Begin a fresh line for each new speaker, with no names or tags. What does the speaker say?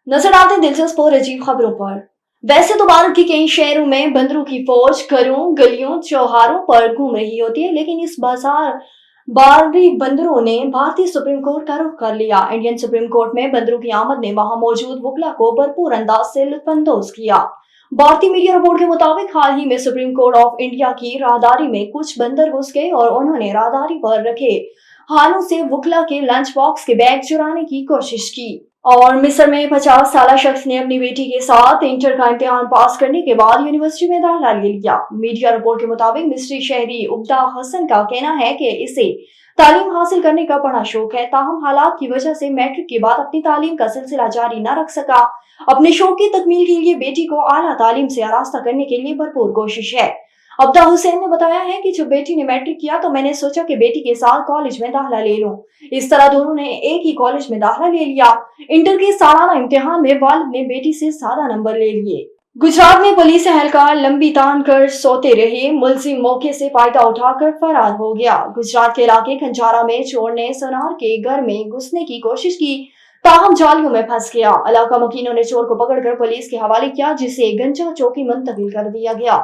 नजर आते हैं दिलचस्प और अजीब खबरों पर। वैसे तो भारत के कई शहरों में बंदरों की फौज घरों, गलियों, चौहारों पर घूम रही होती है, लेकिन इस बाजार बारी बंदरों ने भारतीय सुप्रीम कोर्ट का रुख कर लिया। इंडियन सुप्रीम कोर्ट में बंदरों की आमद ने वहां मौजूद वकला को भरपूर अंदाज से लुत्फानंदोज किया। भारतीय मीडिया रिपोर्ट के मुताबिक हाल ही में सुप्रीम कोर्ट ऑफ इंडिया की राहदारी में कुछ बंदर घुस गए और उन्होंने राहदारी पर रखे हालों से वकला के लंच बॉक्स के बैग चुराने की कोशिश की। और मिस्र में 50 साल शख्स ने अपनी बेटी के साथ इंटर का इम्तिहान पास करने के बाद यूनिवर्सिटी में दाखिला ले लिया। मीडिया रिपोर्ट के मुताबिक मिस्री शहरी उब्दा हसन का कहना है कि इसे तालीम हासिल करने का बड़ा शौक है, ताहम हालात की वजह से मैट्रिक के बाद अपनी तालीम का सिलसिला जारी न रख सका। अपने शौक की तकमील के लिए बेटी को आला तालीम से आरास्ता करने के लिए भरपूर कोशिश है। अब्दा हुसैन ने बताया है कि जब बेटी ने मैट्रिक किया तो मैंने सोचा कि बेटी के साथ कॉलेज में दाखिला ले लूं। इस तरह दोनों ने एक ही कॉलेज में दाखिला ले लिया। इंटर के सालाना इम्तिहान में वालिद ने बेटी से ज्यादा नंबर ले लिए। गुजरात में पुलिस एहलकार लंबी तान कर सोते रहे, मुलजिम मौके से फायदा उठाकर फरार हो गया। गुजरात के इलाके खंजारा में चोर ने सोनार के घर में घुसने की कोशिश की, ताहम जालियों में फंस गया। इलाका मुकीनों ने चोर को पकड़कर पुलिस के हवाले किया, जिसे गंजा चौकी मुंतकिल कर दिया गया।